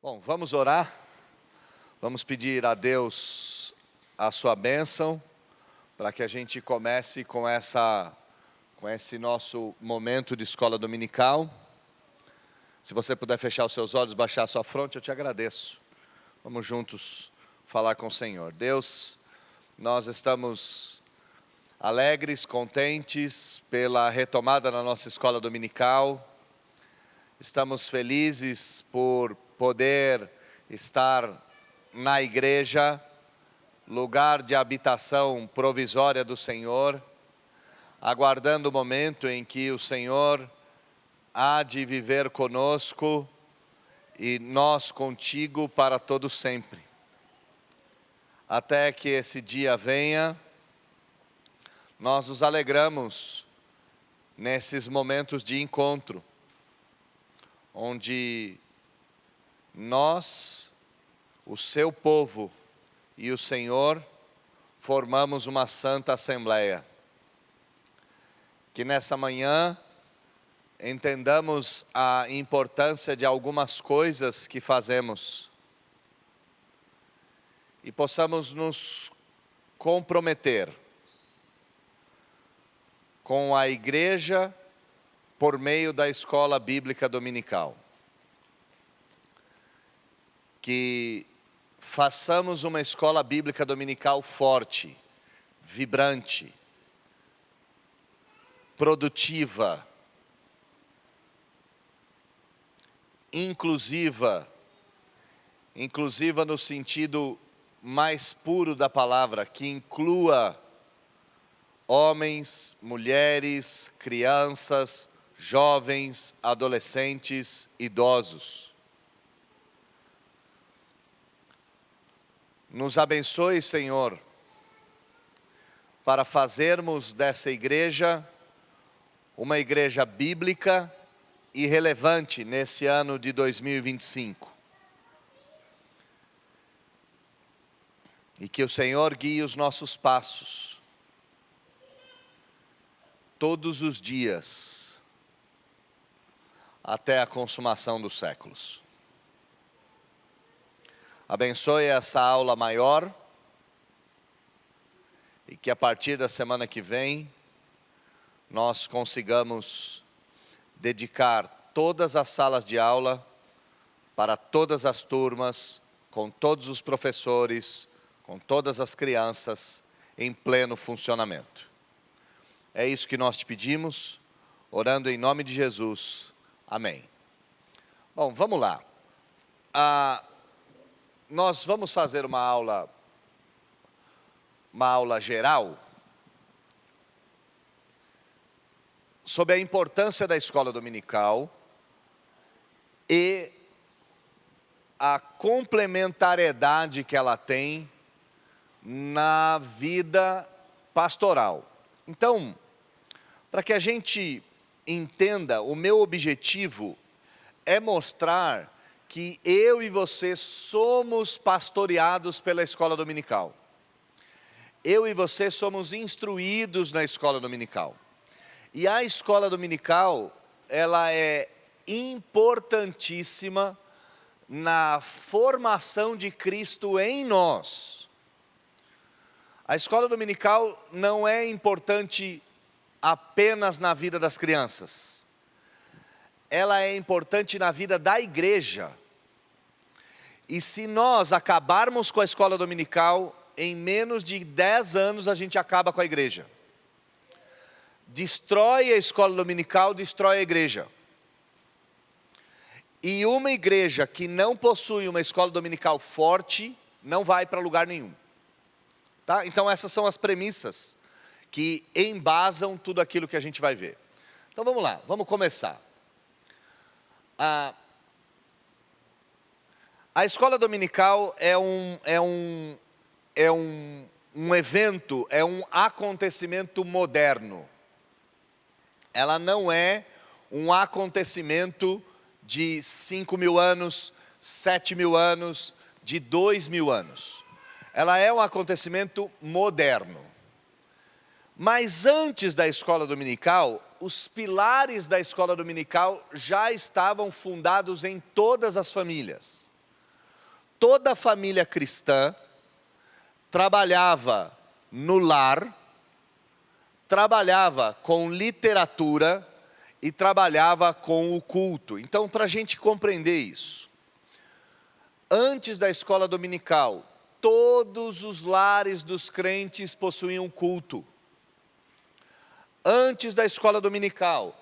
Bom, vamos orar, vamos pedir a Deus a sua bênção, para que a gente comece com esse nosso momento de escola dominical. Se você puder fechar os seus olhos, baixar a sua fronte, eu te agradeço. Vamos juntos falar com o Senhor. Deus, nós estamos alegres, contentes pela retomada na nossa escola dominical. Estamos felizes por poder estar na igreja, lugar de habitação provisória do Senhor, aguardando o momento em que o Senhor há de viver conosco e nós contigo para todo sempre. Até que esse dia venha, nós nos alegramos nesses momentos de encontro, onde nós, o seu povo e o Senhor, formamos uma santa assembleia. Que nessa manhã entendamos a importância de algumas coisas que fazemos e possamos nos comprometer com a igreja por meio da escola bíblica dominical. Que façamos uma escola bíblica dominical forte, vibrante, produtiva, inclusiva no sentido mais puro da palavra, que inclua homens, mulheres, crianças, jovens, adolescentes, idosos. Nos abençoe, Senhor, para fazermos dessa igreja uma igreja bíblica e relevante nesse ano de 2025. E que o Senhor guie os nossos passos todos os dias até a consumação dos séculos. Abençoe essa aula maior e que a partir da semana que vem nós consigamos dedicar todas as salas de aula para todas as turmas, com todos os professores, com todas as crianças em pleno funcionamento. É isso que nós te pedimos, orando em nome de Jesus. Amém. Bom, vamos lá. Nós vamos fazer uma aula geral sobre a importância da escola dominical e a complementariedade que ela tem na vida pastoral. Então, para que a gente entenda, o meu objetivo é mostrar que eu e você somos pastoreados pela escola dominical. Eu e você somos instruídos na escola dominical. E a escola dominical, ela é importantíssima na formação de Cristo em nós. A escola dominical não é importante apenas na vida das crianças. Ela é importante na vida da igreja. E se nós acabarmos com a escola dominical, em menos de 10 anos a gente acaba com a igreja. Destrói a escola dominical, destrói a igreja. E uma igreja que não possui uma escola dominical forte, não vai para lugar nenhum. Tá? Então essas são as premissas que embasam tudo aquilo que a gente vai ver. Então vamos lá, vamos começar. A escola dominical é um evento, é um acontecimento moderno. Ela não é um acontecimento de 5.000 anos, 7.000 anos, de 2.000 anos. Ela é um acontecimento moderno. Mas antes da escola dominical, os pilares da escola dominical já estavam fundados em todas as famílias. toda a família cristã trabalhava no lar, trabalhava com literatura e trabalhava com o culto. Então, para a gente compreender isso, antes da escola dominical, todos os lares dos crentes possuíam culto. Antes da escola dominical,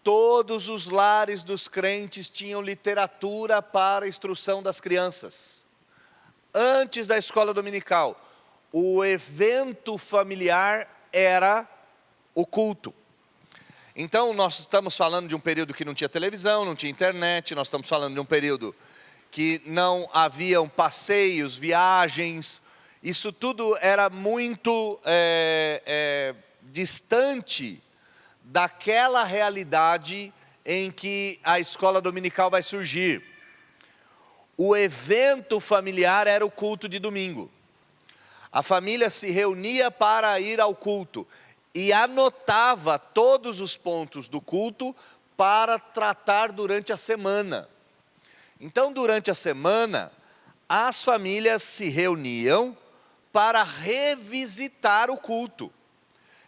todos os lares dos crentes tinham literatura para a instrução das crianças. Antes da escola dominical, o evento familiar era o culto. Então, nós estamos falando de um período que não tinha televisão, não tinha internet, nós estamos falando de um período que não haviam passeios, viagens, isso tudo era muito distante daquela realidade em que a escola dominical vai surgir. O evento familiar era o culto de domingo. A família se reunia para ir ao culto e anotava todos os pontos do culto para tratar durante a semana. Então, durante a semana, as famílias se reuniam para revisitar o culto.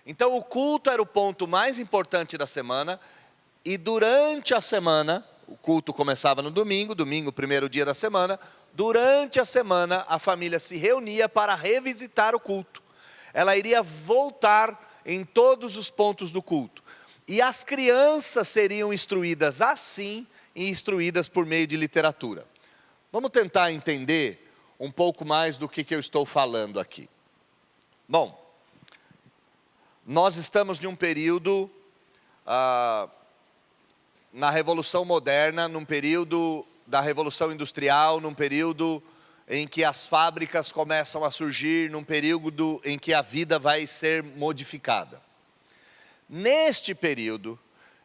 Então, o culto era o ponto mais importante da semana, e durante a semana, o culto começava no domingo, o primeiro dia da semana, durante a semana a família se reunia para revisitar o culto. Ela iria voltar em todos os pontos do culto. E as crianças seriam instruídas assim, e instruídas por meio de literatura. Vamos tentar entender um pouco mais do que eu estou falando aqui. Bom, nós estamos em um período, na Revolução Moderna, num período da Revolução Industrial, num período em que as fábricas começam a surgir, num período em que a vida vai ser modificada. Neste período,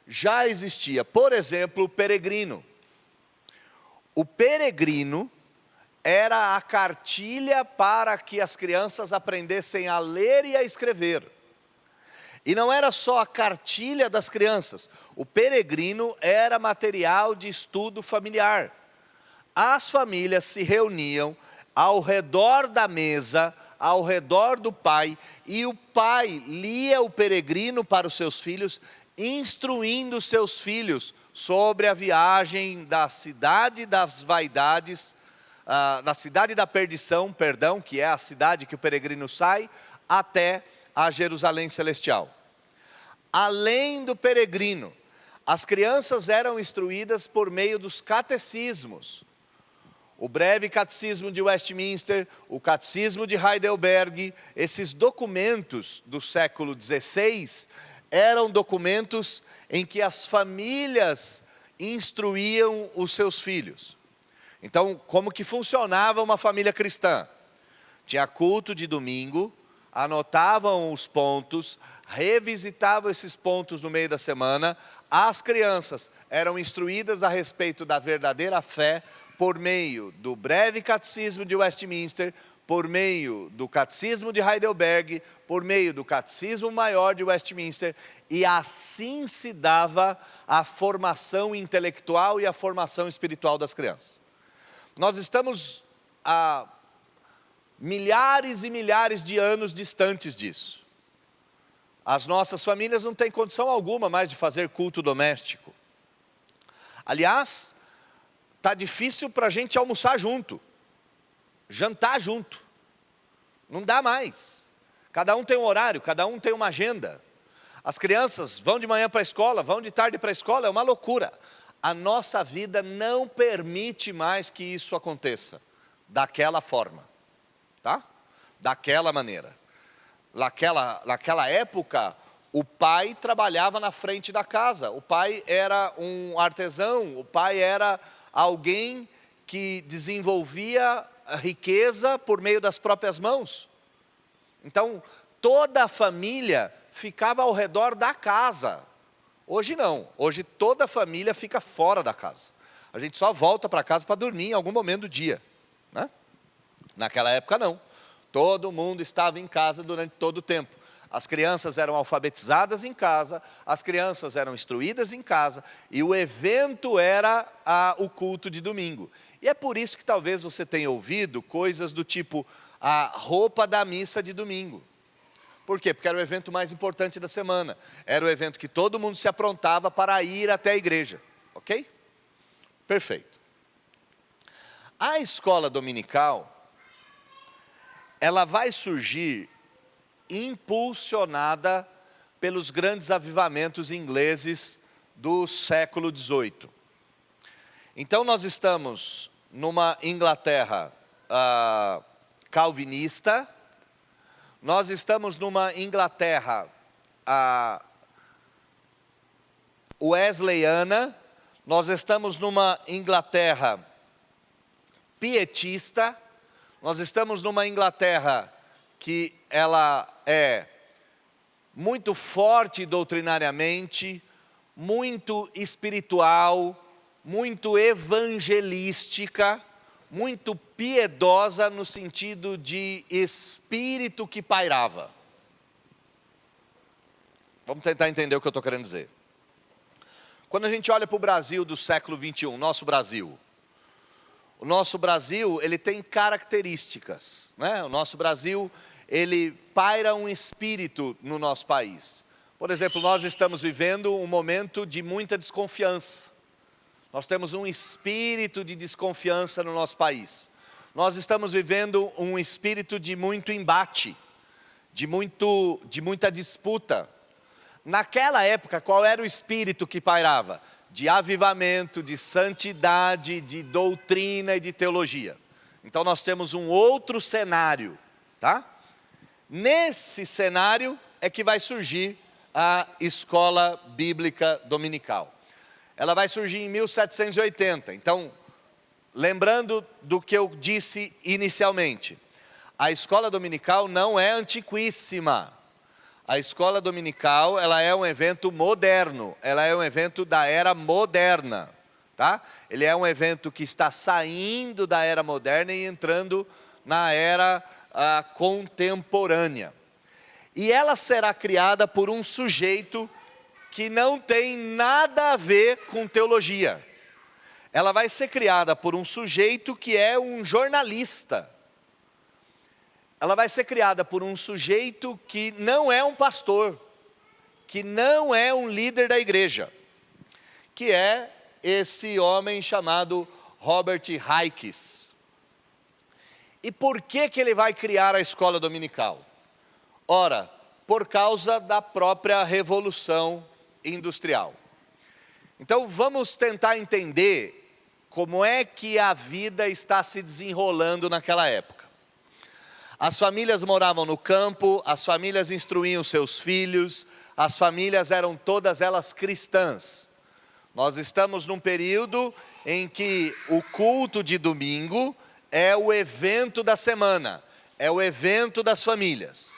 já existia, por exemplo, o peregrino. O peregrino era a cartilha para que as crianças aprendessem a ler e a escrever. E não era só a cartilha das crianças, o peregrino era material de estudo familiar. As famílias se reuniam ao redor da mesa, ao redor do pai, e o pai lia o peregrino para os seus filhos, instruindo os seus filhos sobre a viagem da cidade das vaidades, da cidade da perdição, que é a cidade que o peregrino sai, até a Jerusalém Celestial. Além do peregrino, as crianças eram instruídas por meio dos catecismos. O breve catecismo de Westminster, o catecismo de Heidelberg, esses documentos do século XVI eram documentos em que as famílias instruíam os seus filhos. Então, como que funcionava uma família cristã? Tinha culto de domingo, anotavam os pontos, revisitavam esses pontos no meio da semana. As crianças eram instruídas a respeito da verdadeira fé por meio do breve catecismo de Westminster, por meio do catecismo de Heidelberg, por meio do catecismo maior de Westminster, e assim se dava a formação intelectual e a formação espiritual das crianças. Nós estamos a milhares e milhares de anos distantes disso. As nossas famílias não têm condição alguma mais de fazer culto doméstico. Aliás, está difícil para a gente almoçar junto, jantar junto. Não dá mais. Cada um tem um horário, cada um tem uma agenda. As crianças vão de manhã para a escola, vão de tarde para a escola, é uma loucura. A nossa vida não permite mais que isso aconteça daquela forma, tá? Daquela maneira. Naquela época, o pai trabalhava na frente da casa, o pai era um artesão, o pai era alguém que desenvolvia a riqueza por meio das próprias mãos. Então, toda a família ficava ao redor da casa. Hoje não, hoje toda a família fica fora da casa. A gente só volta para casa para dormir em algum momento do dia, né? Naquela época não, todo mundo estava em casa durante todo o tempo. As crianças eram alfabetizadas em casa, as crianças eram instruídas em casa, e o evento era o culto de domingo. E é por isso que talvez você tenha ouvido coisas do tipo a roupa da missa de domingo. Por quê? Porque era o evento mais importante da semana. Era o evento que todo mundo se aprontava para ir até a igreja. Ok? Perfeito. A escola dominical, ela vai surgir impulsionada pelos grandes avivamentos ingleses do século XVIII. Então nós estamos numa Inglaterra calvinista, nós estamos numa Inglaterra wesleyana, nós estamos numa Inglaterra pietista, nós estamos numa Inglaterra que ela é muito forte doutrinariamente, muito espiritual, muito evangelística, muito piedosa no sentido de espírito que pairava. Vamos tentar entender o que eu estou querendo dizer. Quando a gente olha para o Brasil do século XXI, o nosso Brasil, ele tem características, né? O nosso Brasil, ele paira um espírito no nosso país. Por exemplo, nós estamos vivendo um momento de muita desconfiança. Nós temos um espírito de desconfiança no nosso país. Nós estamos vivendo um espírito de muito embate, de muita disputa. Naquela época, qual era o espírito que pairava? De avivamento, de santidade, de doutrina e de teologia. Então nós temos um outro cenário, tá? Nesse cenário é que vai surgir a escola bíblica dominical. Ela vai surgir em 1780. Então, lembrando do que eu disse inicialmente, a escola dominical não é antiquíssima. A escola dominical, ela é um evento moderno, ela é um evento da era moderna, tá? Ele é um evento que está saindo da era moderna e entrando na era contemporânea. E ela será criada por um sujeito que não tem nada a ver com teologia. Ela vai ser criada por um sujeito que é um jornalista. Ela vai ser criada por um sujeito que não é um pastor, que não é um líder da igreja, que é esse homem chamado Robert Hykes. E por que ele vai criar a escola dominical? Ora, por causa da própria revolução industrial. Então vamos tentar entender como é que a vida está se desenrolando naquela época. As famílias moravam no campo, as famílias instruíam seus filhos, as famílias eram todas elas cristãs. Nós estamos num período em que o culto de domingo é o evento da semana, é o evento das famílias.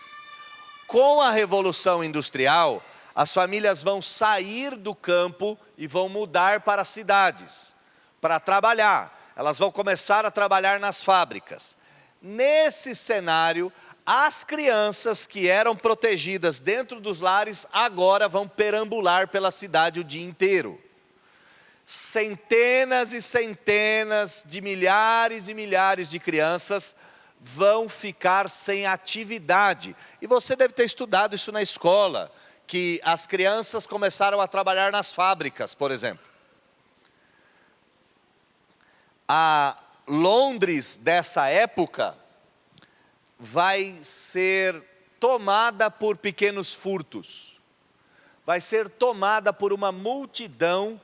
Com a Revolução Industrial, as famílias vão sair do campo e vão mudar para as cidades, para trabalhar. Elas vão começar a trabalhar nas fábricas. Nesse cenário, as crianças que eram protegidas dentro dos lares, agora vão perambular pela cidade o dia inteiro. Centenas e centenas de milhares e milhares de crianças vão ficar sem atividade. E você deve ter estudado isso na escola, que as crianças começaram a trabalhar nas fábricas, por exemplo. A Londres dessa época vai ser tomada por pequenos furtos, vai ser tomada por uma multidão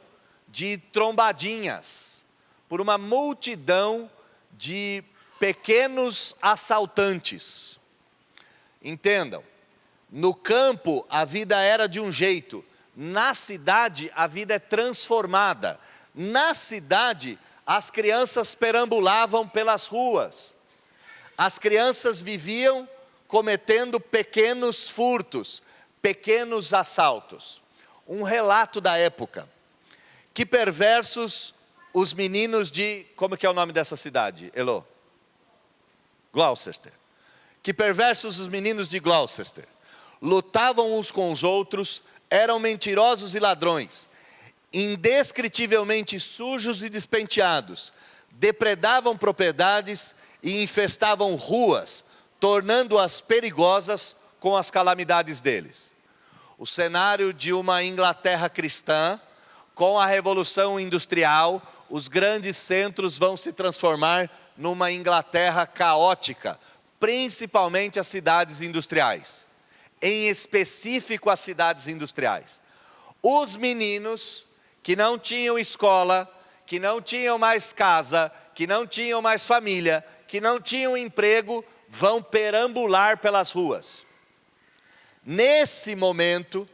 de trombadinhas, por uma multidão de pequenos assaltantes. Entendam, no campo a vida era de um jeito, na cidade a vida é transformada. Na cidade as crianças perambulavam pelas ruas, as crianças viviam cometendo pequenos furtos, pequenos assaltos. Um relato da época. Que perversos os meninos de... Como que é o nome dessa cidade, Elô? Gloucester. Que perversos os meninos de Gloucester. lutavam uns com os outros, eram mentirosos e ladrões, indescritivelmente sujos e despenteados, depredavam propriedades e infestavam ruas, tornando-as perigosas com as calamidades deles. O cenário de uma Inglaterra cristã, com a Revolução Industrial, os grandes centros vão se transformar numa Inglaterra caótica, principalmente as cidades industriais, em específico as cidades industriais. Os meninos que não tinham escola, que não tinham mais casa, que não tinham mais família, que não tinham emprego, vão perambular pelas ruas. Nesse momento,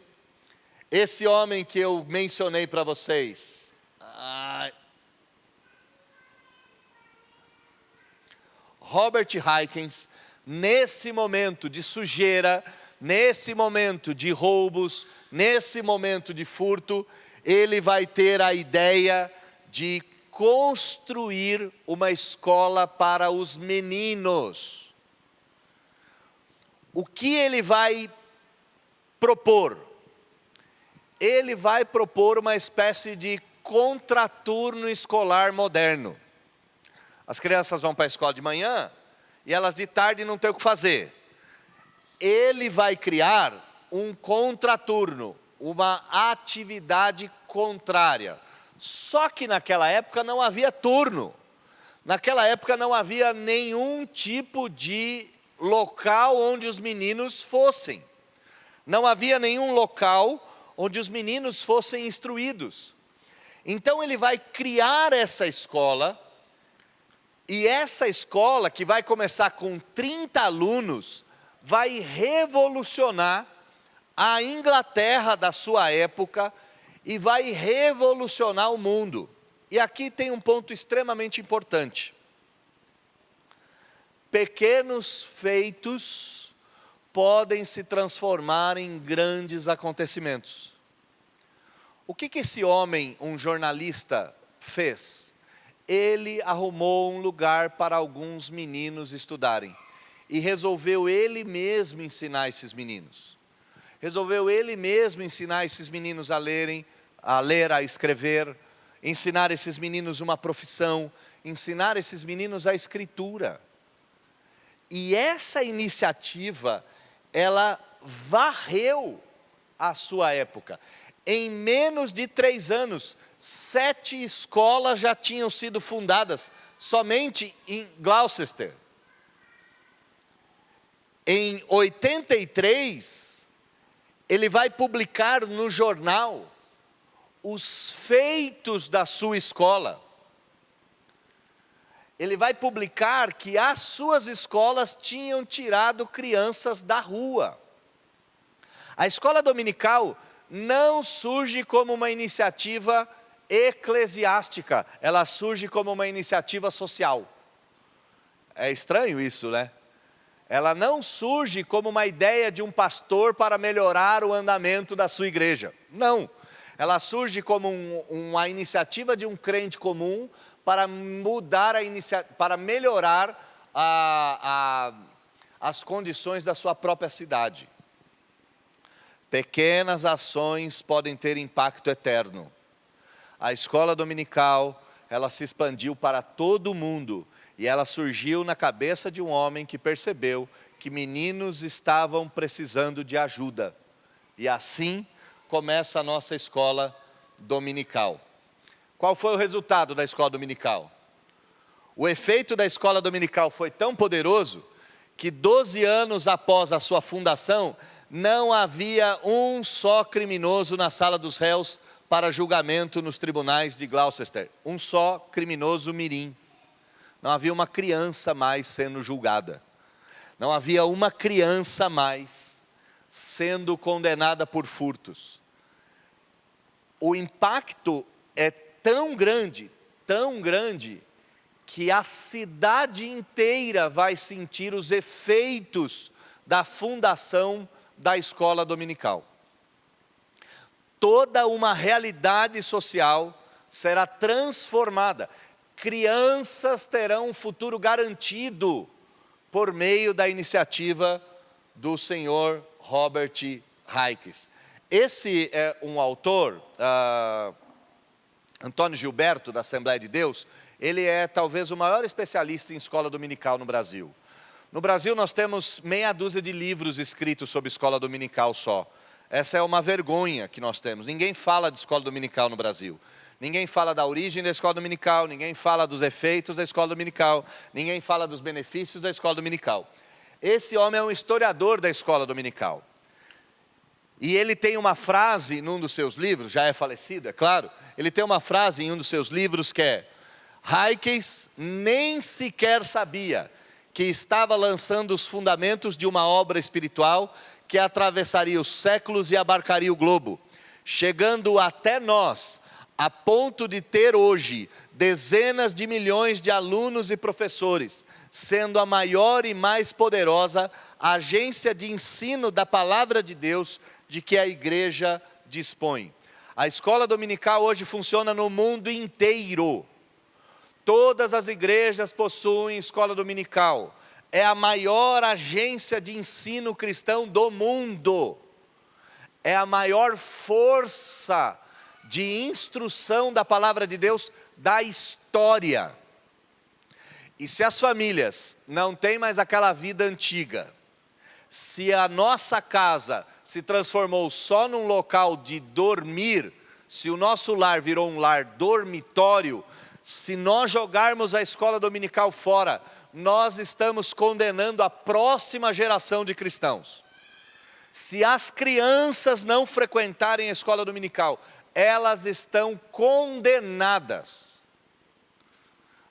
esse homem que eu mencionei para vocês, Robert Hichens, nesse momento de sujeira, nesse momento de roubos, nesse momento de furto, ele vai ter a ideia de construir uma escola para os meninos. O que ele vai propor? Ele vai propor uma espécie de contraturno escolar moderno. As crianças vão para a escola de manhã e elas de tarde não têm o que fazer. Ele vai criar um contraturno, uma atividade contrária. Só que naquela época não havia turno. Naquela época não havia nenhum tipo de local onde os meninos fossem. Não havia nenhum local onde os meninos fossem instruídos. Então ele vai criar essa escola, e essa escola, que vai começar com 30 alunos, vai revolucionar a Inglaterra da sua época e vai revolucionar o mundo. E aqui tem um ponto extremamente importante. Pequenos feitos podem se transformar em grandes acontecimentos. O que esse homem, um jornalista, fez? Ele arrumou um lugar para alguns meninos estudarem e resolveu ele mesmo ensinar esses meninos. Resolveu ele mesmo ensinar esses meninos a ler, a escrever, ensinar esses meninos uma profissão, ensinar esses meninos a escritura. E essa iniciativa, ela varreu a sua época. Em menos de 3 anos, 7 escolas já tinham sido fundadas, somente em Gloucester. Em 83, ele vai publicar no jornal os feitos da sua escola. Ele vai publicar que as suas escolas tinham tirado crianças da rua. A escola dominical não surge como uma iniciativa eclesiástica, ela surge como uma iniciativa social. É estranho isso, né? Ela não surge como uma ideia de um pastor para melhorar o andamento da sua igreja. Não. Ela surge como uma iniciativa de um crente comum para mudar para melhorar as condições da sua própria cidade. Pequenas ações podem ter impacto eterno. A escola dominical, ela se expandiu para todo o mundo e ela surgiu na cabeça de um homem que percebeu que meninos estavam precisando de ajuda. E assim começa a nossa escola dominical. Qual foi o resultado da escola dominical? O efeito da escola dominical foi tão poderoso que 12 anos após a sua fundação, não havia um só criminoso na sala dos réus para julgamento nos tribunais de Gloucester. Um só criminoso mirim. Não havia uma criança mais sendo julgada. Não havia uma criança mais sendo condenada por furtos. O impacto é tão grande, que a cidade inteira vai sentir os efeitos da fundação da escola dominical. Toda uma realidade social será transformada. Crianças terão um futuro garantido por meio da iniciativa do senhor Robert Raikes. Esse é um autor, Antônio Gilberto, da Assembleia de Deus. Ele é talvez o maior especialista em escola dominical no Brasil. No Brasil nós temos meia dúzia de livros escritos sobre escola dominical só. Essa é uma vergonha que nós temos. Ninguém fala de escola dominical no Brasil. Ninguém fala da origem da escola dominical, ninguém fala dos efeitos da escola dominical, ninguém fala dos benefícios da escola dominical. Esse homem é um historiador da escola dominical. E ele tem uma frase num dos seus livros, já é falecido, é claro. Ele tem uma frase em um dos seus livros que é: Raikes nem sequer sabia que estava lançando os fundamentos de uma obra espiritual que atravessaria os séculos e abarcaria o globo, chegando até nós, a ponto de ter hoje dezenas de milhões de alunos e professores, sendo a maior e mais poderosa agência de ensino da palavra de Deus de que a igreja dispõe. A escola dominical hoje funciona no mundo inteiro. Todas as igrejas possuem escola dominical. É a maior agência de ensino cristão do mundo. É a maior força de instrução da palavra de Deus da história. E se as famílias não têm mais aquela vida antiga, se a nossa casa se transformou só num local de dormir, se o nosso lar virou um lar dormitório, se nós jogarmos a escola dominical fora, nós estamos condenando a próxima geração de cristãos. Se as crianças não frequentarem a escola dominical, elas estão condenadas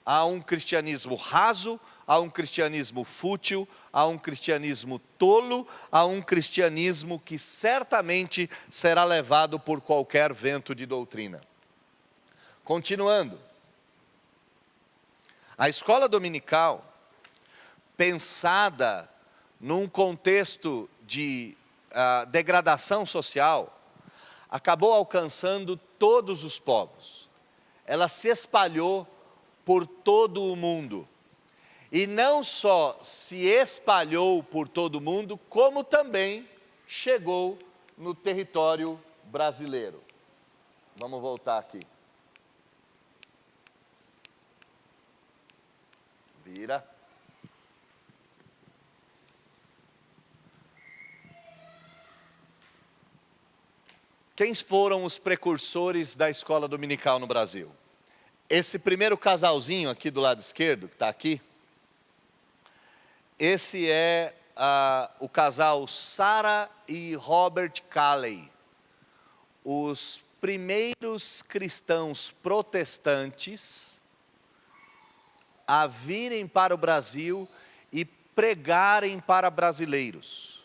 a um cristianismo raso, a um cristianismo fútil, a um cristianismo tolo, a um cristianismo que certamente será levado por qualquer vento de doutrina. Continuando, a escola dominical, pensada num contexto de degradação social, acabou alcançando todos os povos. Ela se espalhou por todo o mundo. E não só se espalhou por todo o mundo, como também chegou no território brasileiro. Vamos voltar aqui. Vira. Quem foram os precursores da escola dominical no Brasil? Esse primeiro casalzinho aqui do lado esquerdo, que está aqui, esse é o casal Sarah e Robert Calley, os primeiros cristãos protestantes a virem para o Brasil e pregarem para brasileiros.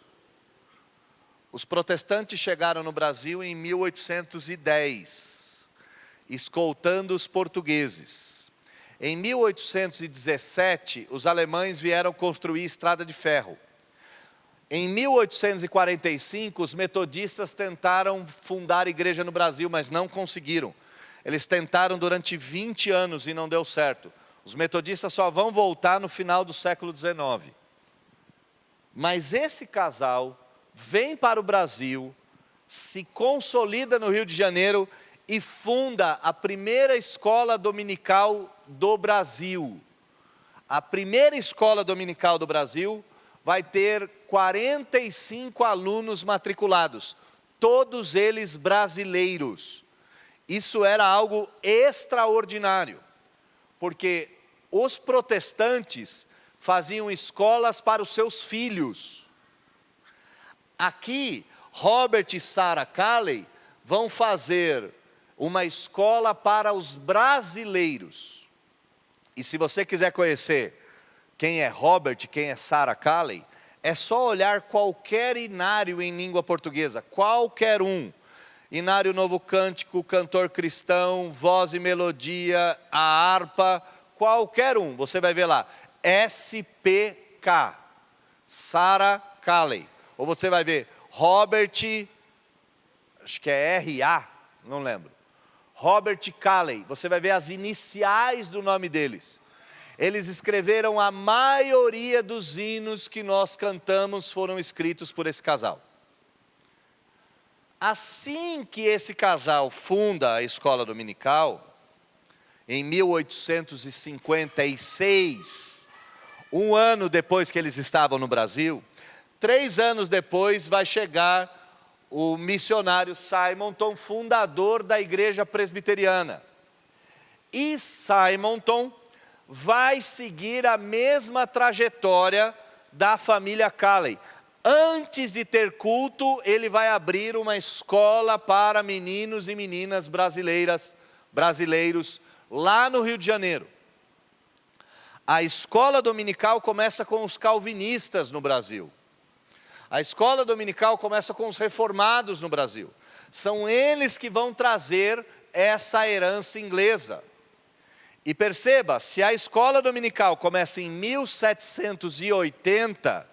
Os protestantes chegaram no Brasil em 1810, escoltando os portugueses. Em 1817, os alemães vieram construir estrada de ferro. Em 1845, os metodistas tentaram fundar igreja no Brasil, mas não conseguiram. Eles tentaram durante 20 anos e não deu certo. Os metodistas só vão voltar no final do século XIX. Mas esse casal vem para o Brasil, se consolida no Rio de Janeiro e funda a primeira escola dominical do Brasil. A primeira escola dominical do Brasil vai ter 45 alunos matriculados, todos eles brasileiros. Isso era algo extraordinário, porque os protestantes faziam escolas para os seus filhos. Aqui, Robert e Sarah Calley vão fazer uma escola para os brasileiros. E se você quiser conhecer quem é Robert, quem é Sarah Calley, é só olhar qualquer inário em língua portuguesa, qualquer um. Inário Novo Cântico, Cantor Cristão, Voz e Melodia, a harpa, qualquer um, você vai ver lá, SPK, Sarah Calley. Ou você vai ver Robert, acho que é RA, não lembro. Robert Calley, você vai ver as iniciais do nome deles. Eles escreveram a maioria dos hinos que nós cantamos foram escritos por esse casal. Assim que esse casal funda a escola dominical, em 1856, um ano depois que eles estavam no Brasil, 3 anos depois vai chegar o missionário Simonton, fundador da igreja presbiteriana. E Simonton vai seguir a mesma trajetória da família Calley. Antes de ter culto, ele vai abrir uma escola para meninos e meninas brasileiros, lá no Rio de Janeiro. A escola dominical começa com os calvinistas no Brasil. A escola dominical começa com os reformados no Brasil. São eles que vão trazer essa herança inglesa. E perceba, se a escola dominical começa em 1780,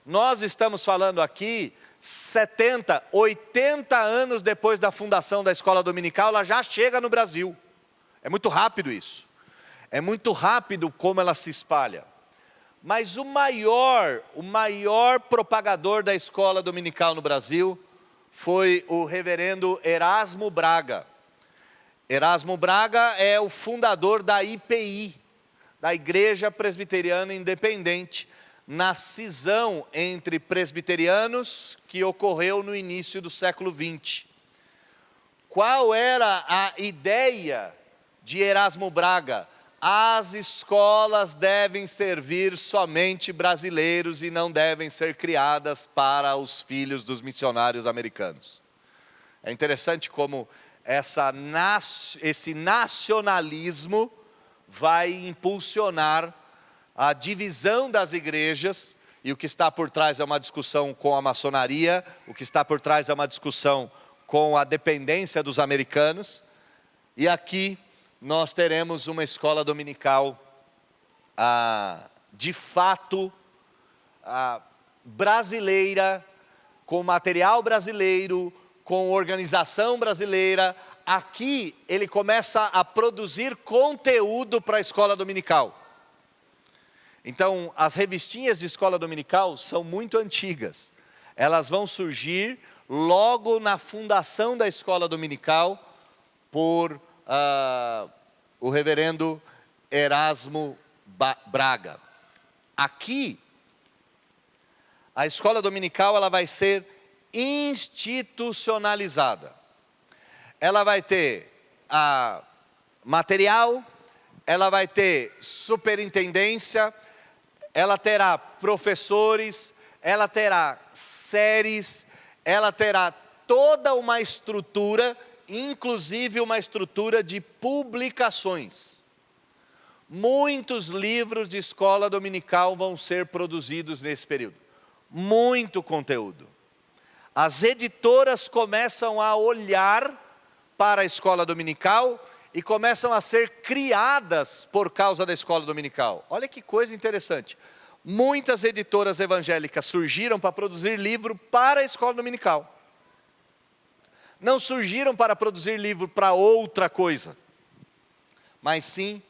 nós estamos falando aqui 70, 80 anos depois da fundação da escola dominical, ela já chega no Brasil. É muito rápido isso. É muito rápido como ela se espalha. Mas o maior propagador da escola dominical no Brasil foi o reverendo Erasmo Braga. Erasmo Braga é o fundador da IPI, da Igreja Presbiteriana Independente, na cisão entre presbiterianos que ocorreu no início do século XX. Qual era a ideia de Erasmo Braga? As escolas devem servir somente brasileiros e não devem ser criadas para os filhos dos missionários americanos. É interessante como esse nacionalismo vai impulsionar a divisão das igrejas, e o que está por trás é uma discussão com a maçonaria, o que está por trás é uma discussão com a dependência dos americanos, e aqui nós teremos uma escola dominical, de fato, brasileira, com material brasileiro, com organização brasileira. Aqui ele começa a produzir conteúdo para a escola dominical. Então, as revistinhas de escola dominical são muito antigas. Elas vão surgir logo na fundação da escola dominical por o reverendo Erasmo Braga. Aqui, a escola dominical ela vai ser institucionalizada. Ela vai ter material, ela vai ter superintendência, ela terá professores, ela terá séries, ela terá toda uma estrutura, inclusive uma estrutura de publicações. Muitos livros de escola dominical vão ser produzidos nesse período. Muito conteúdo. As editoras começam a olhar para a escola dominical e começam a ser criadas por causa da escola dominical. Olha que coisa interessante. Muitas editoras evangélicas surgiram para produzir livro para a escola dominical. Não surgiram para produzir livro para outra coisa, mas sim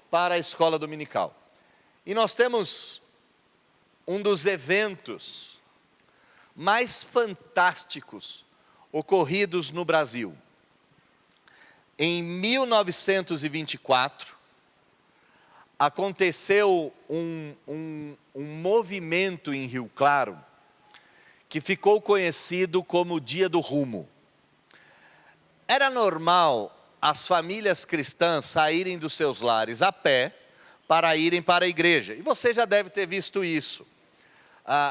para a escola dominical. E nós temos um dos eventos mais fantásticos ocorridos no Brasil. Em 1924, aconteceu um movimento em Rio Claro, que ficou conhecido como o Dia do Rumo. Era normal as famílias cristãs saírem dos seus lares a pé para irem para a igreja. E você já deve ter visto isso.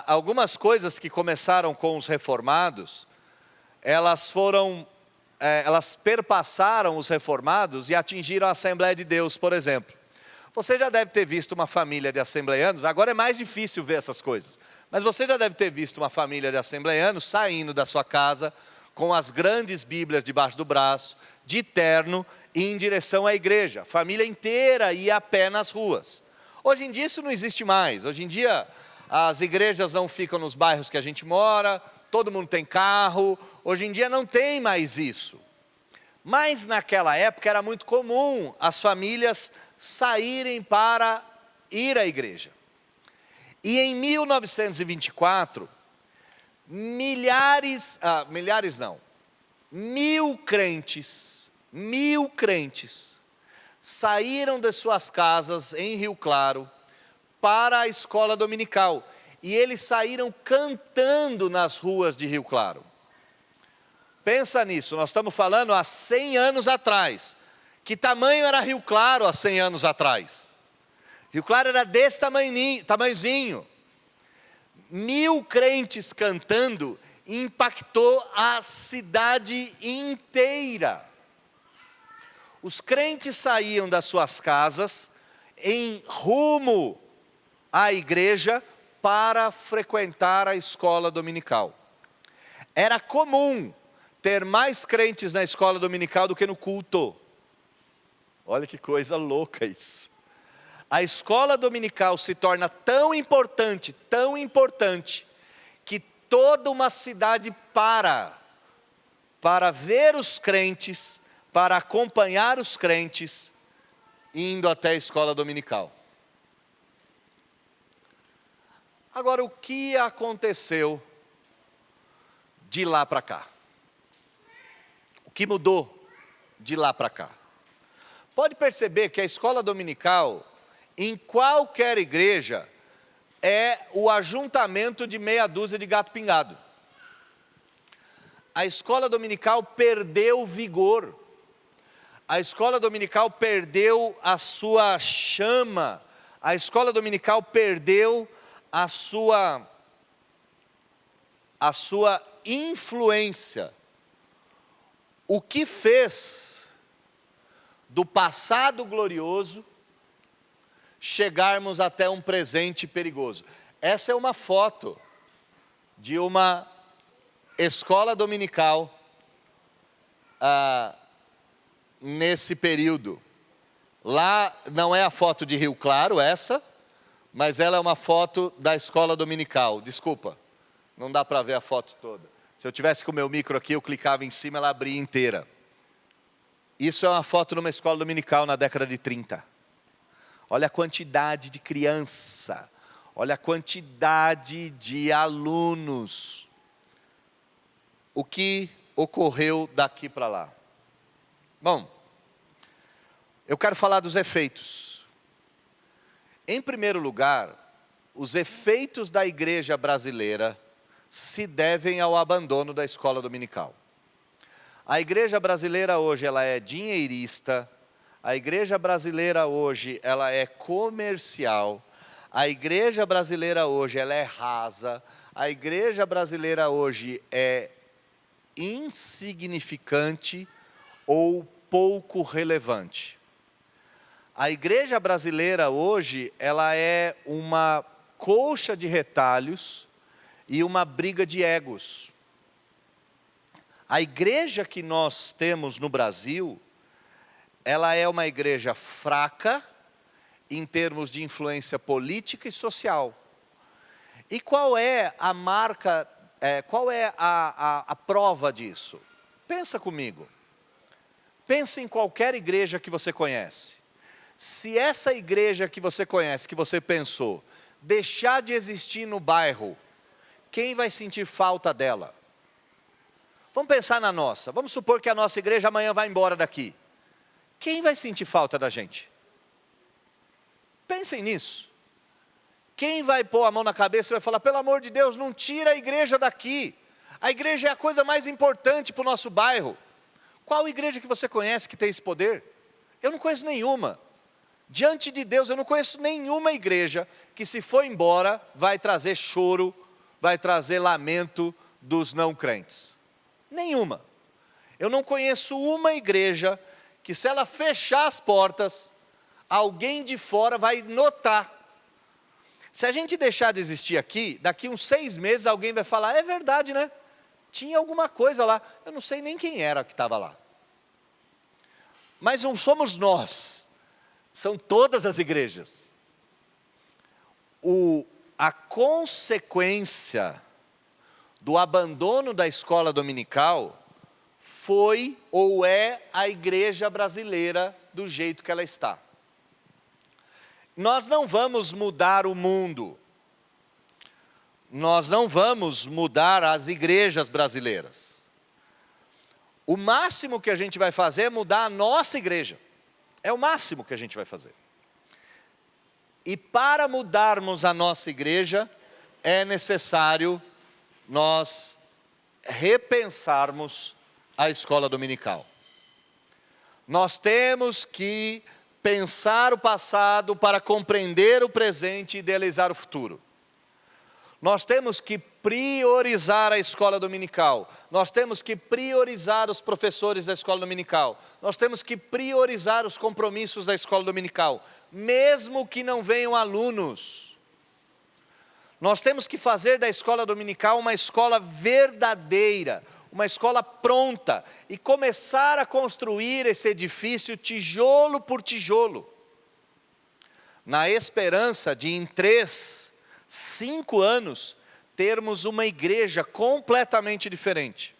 Algumas coisas que começaram com os reformados, elas perpassaram os reformados e atingiram a Assembleia de Deus, por exemplo. Você já deve ter visto uma família de assembleianos, agora é mais difícil ver essas coisas, mas você já deve ter visto uma família de assembleianos saindo da sua casa, com as grandes bíblias debaixo do braço, de terno, e em direção à igreja. Família inteira ia a pé nas ruas. Hoje em dia isso não existe mais. Hoje em dia as igrejas não ficam nos bairros que a gente mora, todo mundo tem carro. Hoje em dia não tem mais isso. Mas naquela época era muito comum as famílias saírem para ir à igreja. E em 1924, mil crentes saíram de suas casas em Rio Claro para a escola dominical. E eles saíram cantando nas ruas de Rio Claro. Pensa nisso, nós estamos falando há 100 anos atrás. Que tamanho era Rio Claro há 100 anos atrás? Rio Claro era desse tamanhozinho. 1000 crentes cantando impactou a cidade inteira. Os crentes saíam das suas casas em rumo à igreja para frequentar a escola dominical. Era comum ter mais crentes na escola dominical do que no culto. Olha que coisa louca isso. A escola dominical se torna tão importante, que toda uma cidade para ver os crentes, para acompanhar os crentes, indo até a escola dominical. Agora, o que aconteceu de lá para cá? O que mudou de lá para cá? Pode perceber que a escola dominical, em qualquer igreja, é o ajuntamento de meia dúzia de gato pingado. A escola dominical perdeu vigor. A escola dominical perdeu a sua chama. A escola dominical perdeu a sua influência. O que fez do passado glorioso chegarmos até um presente perigoso? Essa é uma foto de uma escola dominical nesse período. Lá não é a foto de Rio Claro essa, mas ela é uma foto da escola dominical. Desculpa, não dá para ver a foto toda. Se eu tivesse com o meu micro aqui, eu clicava em cima, ela abria inteira. Isso é uma foto numa escola dominical na década de 30. Olha a quantidade de criança, olha a quantidade de alunos. O que ocorreu daqui para lá? Bom, eu quero falar dos efeitos. Em primeiro lugar, os efeitos da igreja brasileira se devem ao abandono da escola dominical. A igreja brasileira hoje, ela é dinheirista. A igreja brasileira hoje, ela é comercial. A igreja brasileira hoje, ela é rasa. A igreja brasileira hoje é insignificante ou pouco relevante. A igreja brasileira hoje, ela é uma colcha de retalhos e uma briga de egos. A igreja que nós temos no Brasil, ela é uma igreja fraca em termos de influência política e social. E qual é a marca, qual é a prova disso? Pensa comigo. Pensa em qualquer igreja que você conhece. Se essa igreja que você conhece, que você pensou, deixar de existir no bairro, quem vai sentir falta dela? Vamos pensar na nossa. Vamos supor que a nossa igreja amanhã vai embora daqui. Quem vai sentir falta da gente? Pensem nisso. Quem vai pôr a mão na cabeça e vai falar, pelo amor de Deus, não tira a igreja daqui. A igreja é a coisa mais importante para o nosso bairro. Qual igreja que você conhece que tem esse poder? Eu não conheço nenhuma. Diante de Deus, eu não conheço nenhuma igreja que, se for embora, vai trazer choro, vai trazer lamento dos não crentes. Nenhuma. Eu não conheço uma igreja que, se ela fechar as portas, alguém de fora vai notar. Se a gente deixar de existir aqui, daqui uns 6 meses alguém vai falar, é verdade, né? Tinha alguma coisa lá, eu não sei nem quem era que estava lá. Mas não somos nós, são todas as igrejas. A consequência do abandono da escola dominical foi ou é a igreja brasileira do jeito que ela está. Nós não vamos mudar o mundo. Nós não vamos mudar as igrejas brasileiras. O máximo que a gente vai fazer é mudar a nossa igreja. É o máximo que a gente vai fazer. E para mudarmos a nossa igreja, é necessário nós repensarmos a escola dominical. Nós temos que pensar o passado para compreender o presente e idealizar o futuro. Nós temos que priorizar a escola dominical. Nós temos que priorizar os professores da escola dominical. Nós temos que priorizar os compromissos da escola dominical, mesmo que não venham alunos. Nós temos que fazer da escola dominical uma escola verdadeira, uma escola pronta, e começar a construir esse edifício tijolo por tijolo, na esperança de em 3, 5 anos, termos uma igreja completamente diferente.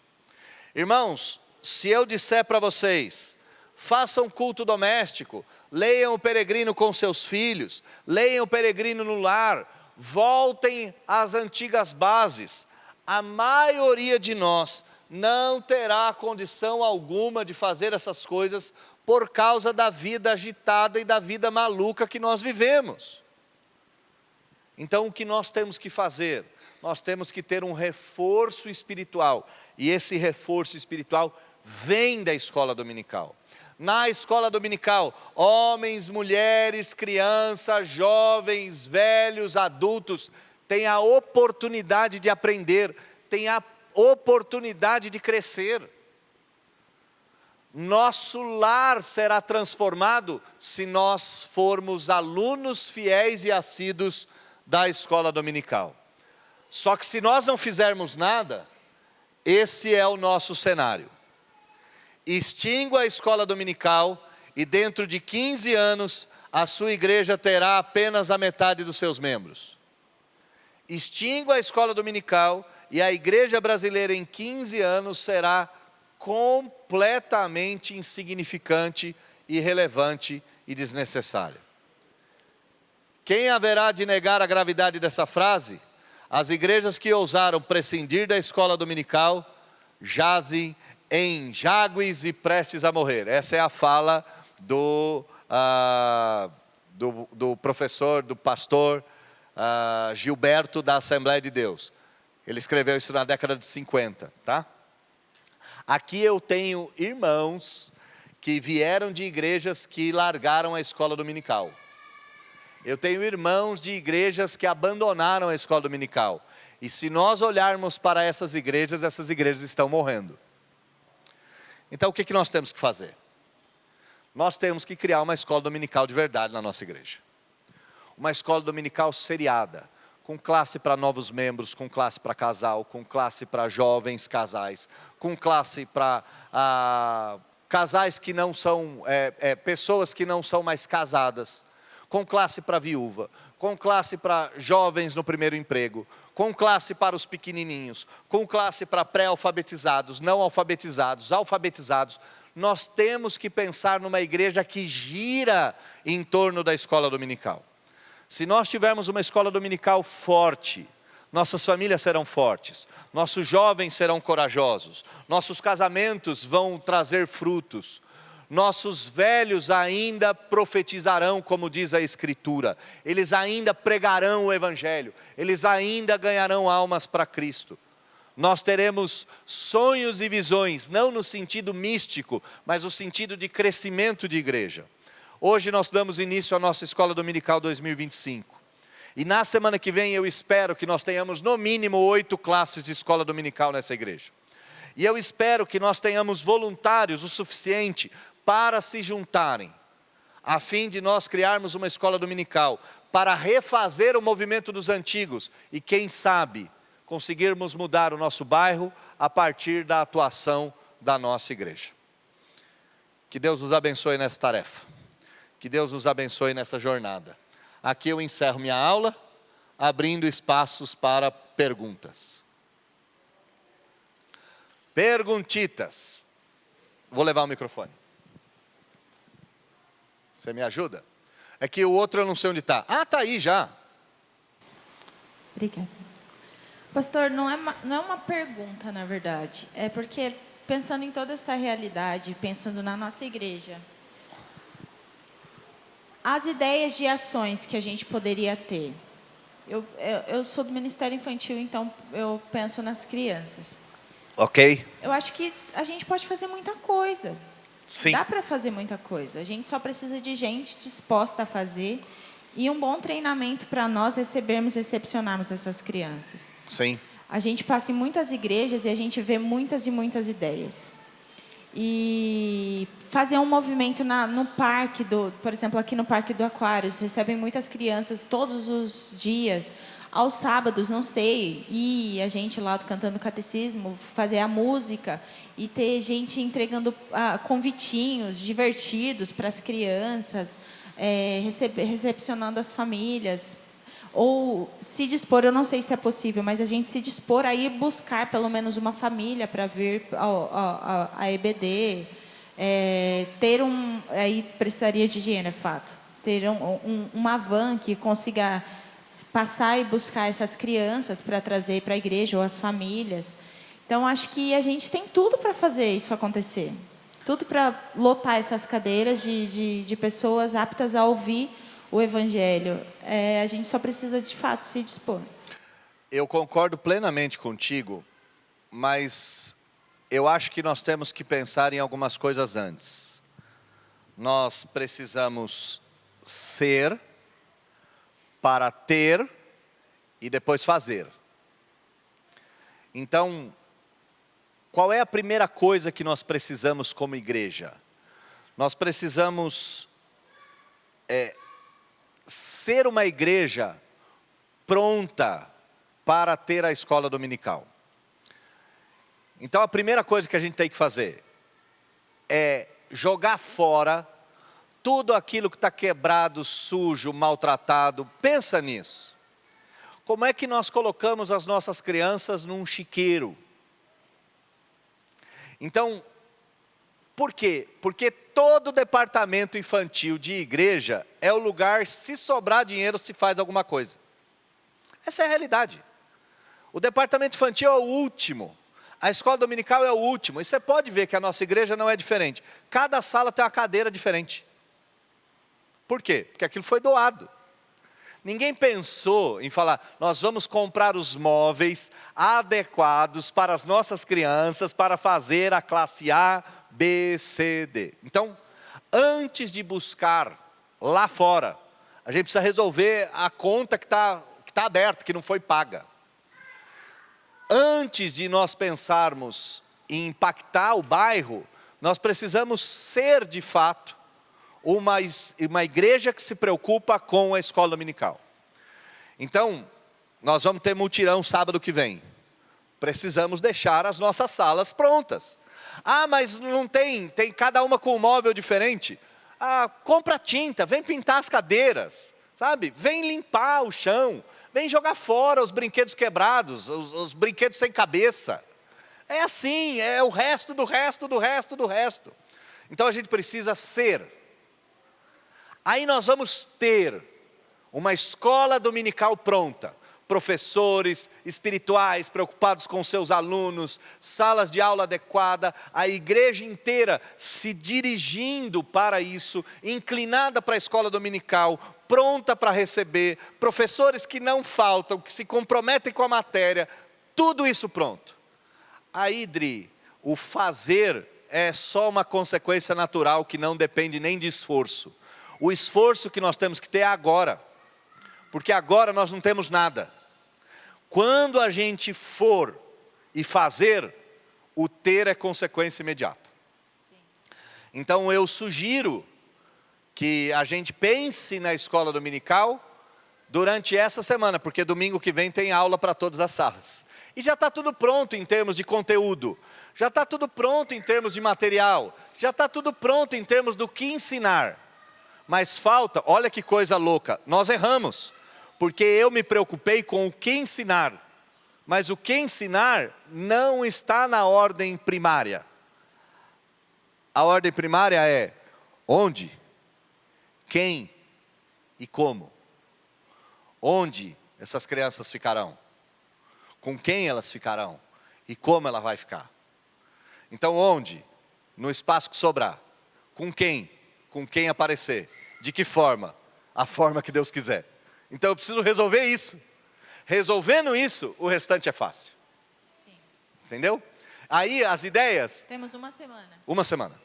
Irmãos, se eu disser para vocês, façam culto doméstico, leiam o peregrino com seus filhos, leiam o peregrino no lar, voltem às antigas bases, a maioria de nós não terá condição alguma de fazer essas coisas por causa da vida agitada e da vida maluca que nós vivemos. Então o que nós temos que fazer? Nós temos que ter um reforço espiritual, e esse reforço espiritual vem da escola dominical. Na escola dominical, homens, mulheres, crianças, jovens, velhos, adultos, têm a oportunidade de aprender, têm a oportunidade de crescer. Nosso lar será transformado se nós formos alunos fiéis e assíduos da escola dominical. Só que se nós não fizermos nada, esse é o nosso cenário. Extingua a escola dominical e dentro de 15 anos a sua igreja terá apenas a metade dos seus membros. Extingua a escola dominical e a igreja brasileira em 15 anos será completamente insignificante, irrelevante e desnecessária. Quem haverá de negar a gravidade dessa frase? As igrejas que ousaram prescindir da escola dominical jazem em jágues e prestes a morrer. Essa é a fala do professor, do pastor Gilberto da Assembleia de Deus. Ele escreveu isso na década de 50, tá? Aqui eu tenho irmãos que vieram de igrejas que largaram a escola dominical. Eu tenho irmãos de igrejas que abandonaram a escola dominical. E se nós olharmos para essas igrejas estão morrendo. Então o que nós temos que fazer? Nós temos que criar uma escola dominical de verdade na nossa igreja. Uma escola dominical seriada, com classe para novos membros, com classe para casal, com classe para jovens casais, com classe para casais que não são, pessoas que não são mais casadas, com classe para viúva, com classe para jovens no primeiro emprego, com classe para os pequenininhos, com classe para pré-alfabetizados, não alfabetizados, alfabetizados. Nós temos que pensar numa igreja que gira em torno da escola dominical. Se nós tivermos uma escola dominical forte, nossas famílias serão fortes, nossos jovens serão corajosos, nossos casamentos vão trazer frutos, nossos velhos ainda profetizarão, como diz a Escritura, eles ainda pregarão o Evangelho, eles ainda ganharão almas para Cristo. Nós teremos sonhos e visões, não no sentido místico, mas no sentido de crescimento de igreja. Hoje nós damos início à nossa Escola Dominical 2025. E na semana que vem eu espero que nós tenhamos no mínimo 8 classes de escola dominical nessa igreja. E eu espero que nós tenhamos voluntários o suficiente para se juntarem, a fim de nós criarmos uma escola dominical, para refazer o movimento dos antigos e quem sabe conseguirmos mudar o nosso bairro a partir da atuação da nossa igreja. Que Deus nos abençoe nessa tarefa, que Deus nos abençoe nessa jornada. Aqui eu encerro minha aula, abrindo espaços para perguntas. Perguntitas. Vou levar o microfone. Você me ajuda? É que o outro eu não sei onde está. Ah, está aí já. Obrigada. Pastor, não é uma pergunta, na verdade. É porque, pensando em toda essa realidade, pensando na nossa igreja, as ideias de ações que a gente poderia ter. Eu sou do Ministério Infantil, então eu penso nas crianças. Ok? Eu acho que a gente pode fazer muita coisa. Sim. Dá para fazer muita coisa. A gente só precisa de gente disposta a fazer e um bom treinamento para nós recepcionarmos essas crianças. Sim. A gente passa em muitas igrejas e a gente vê muitas e muitas ideias. E fazer um movimento no parque, por exemplo, aqui no Parque do Aquários, recebem muitas crianças todos os dias. Aos sábados, não sei, e a gente lá cantando catecismo, fazer a música e ter gente entregando convitinhos divertidos para as crianças, recepcionando as famílias. Ou se dispor, eu não sei se é possível, mas a gente se dispor a ir buscar pelo menos uma família para vir a EBD, ter aí precisaria de dinheiro, é fato, ter uma van que consiga passar e buscar essas crianças para trazer para a igreja ou as famílias. Então, acho que a gente tem tudo para fazer isso acontecer. Tudo para lotar essas cadeiras de pessoas aptas a ouvir o Evangelho. A gente só precisa, de fato, se dispor. Eu concordo plenamente contigo, mas eu acho que nós temos que pensar em algumas coisas antes. Nós precisamos ser para ter e depois fazer. Então, qual é a primeira coisa que nós precisamos como igreja? Nós precisamos ser uma igreja pronta para ter a escola dominical. Então, a primeira coisa que a gente tem que fazer é jogar fora tudo aquilo que está quebrado, sujo, maltratado. Pensa nisso. Como é que nós colocamos as nossas crianças num chiqueiro? Então, por quê? Porque todo departamento infantil de igreja é o lugar, se sobrar dinheiro, se faz alguma coisa. Essa é a realidade. O departamento infantil é o último. A escola dominical é o último. E você pode ver que a nossa igreja não é diferente. Cada sala tem uma cadeira diferente. Por quê? Porque aquilo foi doado. Ninguém pensou em falar, nós vamos comprar os móveis adequados para as nossas crianças, para fazer a classe A, B, C, D. Então, antes de buscar lá fora, a gente precisa resolver a conta que está aberta, que não foi paga. Antes de nós pensarmos em impactar o bairro, nós precisamos ser de fato uma igreja que se preocupa com a escola dominical. Então, nós vamos ter mutirão sábado que vem. Precisamos deixar as nossas salas prontas. Ah, mas não tem cada uma com um móvel diferente. Ah, compra tinta, vem pintar as cadeiras, sabe? Vem limpar o chão, vem jogar fora os brinquedos quebrados, os brinquedos sem cabeça. É assim, é o resto do resto do resto do resto. Então a gente precisa ser. Aí nós vamos ter uma escola dominical pronta, professores espirituais preocupados com seus alunos, salas de aula adequada, a igreja inteira se dirigindo para isso, inclinada para a escola dominical, pronta para receber, professores que não faltam, que se comprometem com a matéria, tudo isso pronto. Aí, Dri, o fazer é só uma consequência natural que não depende nem de esforço. O esforço que nós temos que ter é agora, porque agora nós não temos nada. Quando a gente for e fazer, o ter é consequência imediata. Sim. Então eu sugiro que a gente pense na escola dominical durante essa semana, porque domingo que vem tem aula para todas as salas. E já está tudo pronto em termos de conteúdo, já está tudo pronto em termos de material, já está tudo pronto em termos do que ensinar. Mas falta, olha que coisa louca, nós erramos, porque eu me preocupei com o que ensinar, mas o que ensinar não está na ordem primária. A ordem primária é onde, quem E como? Onde essas crianças ficarão? Com quem elas ficarão? E como ela vai ficar? Então onde? No espaço que sobrar. Com quem? Com quem aparecer. De que forma? A forma que Deus quiser. Então eu preciso resolver isso. Resolvendo isso, o restante é fácil. Sim. Entendeu? Aí as ideias... Temos uma semana. Uma semana.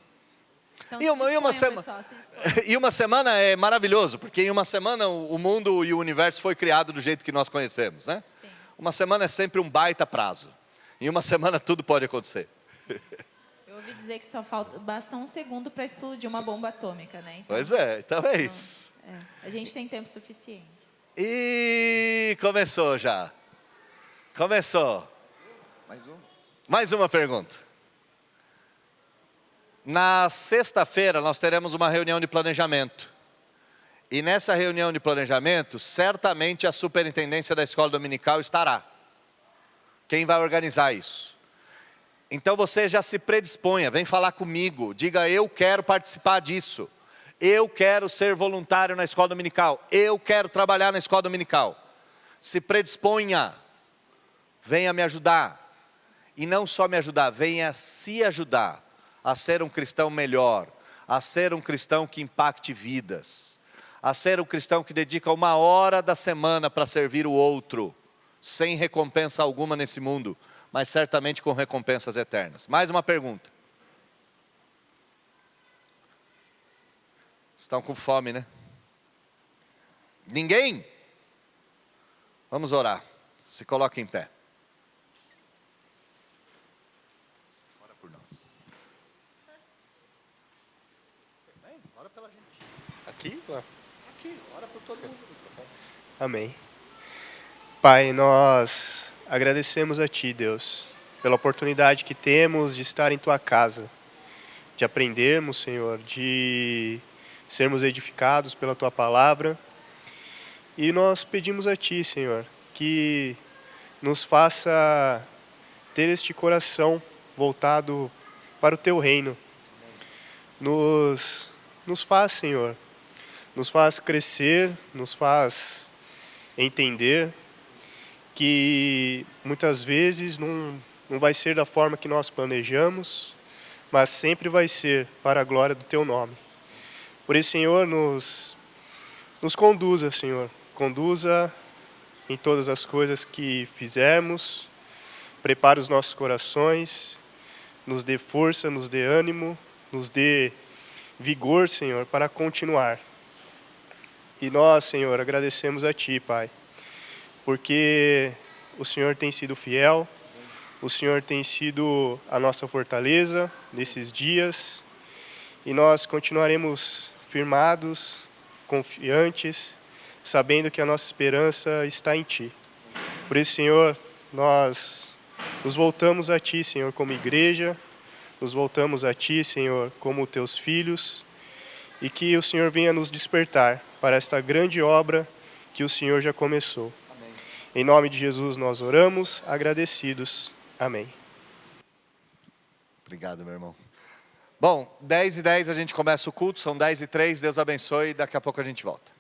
Então, E uma se disponham, semana. pessoal, se disponham. E uma semana é maravilhoso, porque em uma semana o mundo e o universo foi criado do jeito que nós conhecemos, né? Sim. Uma semana é sempre um baita prazo. Em uma semana tudo pode acontecer. Eu ouvi dizer que basta um segundo para explodir uma bomba atômica, né? Então, Pois é, então é isso. a gente tem tempo suficiente. E começou já. Começou. Mais uma pergunta. Na sexta-feira nós teremos uma reunião de planejamento. E nessa reunião de planejamento, certamente a superintendência da escola dominical estará. Quem vai organizar isso? Então você já se predisponha, vem falar comigo, diga eu quero participar disso. Eu quero ser voluntário na escola dominical. Eu quero trabalhar na escola dominical. Se predisponha, venha me ajudar. E não só me ajudar, venha se ajudar a ser um cristão melhor, a ser um cristão que impacte vidas, a ser um cristão que dedica 1 hora da semana para servir o outro, sem recompensa alguma nesse mundo, mas certamente com recompensas eternas. Mais uma pergunta. Estão com fome, né? Ninguém? Vamos orar. Se coloque em pé. Ora por nós. Ora pela gente. Aqui? Aqui, ora por todo mundo. Amém. Pai, nós agradecemos a Ti, Deus, pela oportunidade que temos de estar em Tua casa, de aprendermos, Senhor, de sermos edificados pela Tua palavra. E nós pedimos a Ti, Senhor, que nos faça ter este coração voltado para o Teu reino. Nos faz, Senhor, nos faz crescer, nos faz entender que muitas vezes não vai ser da forma que nós planejamos, mas sempre vai ser para a glória do Teu nome. Por isso, Senhor, nos conduza, Senhor, conduza em todas as coisas que fizermos, prepare os nossos corações, nos dê força, nos dê ânimo, nos dê vigor, Senhor, para continuar. E nós, Senhor, agradecemos a Ti, Pai, porque o Senhor tem sido fiel, o Senhor tem sido a nossa fortaleza nesses dias, e nós continuaremos firmados, confiantes, sabendo que a nossa esperança está em Ti. Por isso, Senhor, nós nos voltamos a Ti, Senhor, como igreja, nos voltamos a Ti, Senhor, como Teus filhos, e que o Senhor venha nos despertar para esta grande obra que o Senhor já começou. Amém. Em nome de Jesus nós oramos, agradecidos. Amém. Obrigado, meu irmão. Bom, 10h10 a gente começa o culto, são 10h03, Deus abençoe, daqui a pouco a gente volta.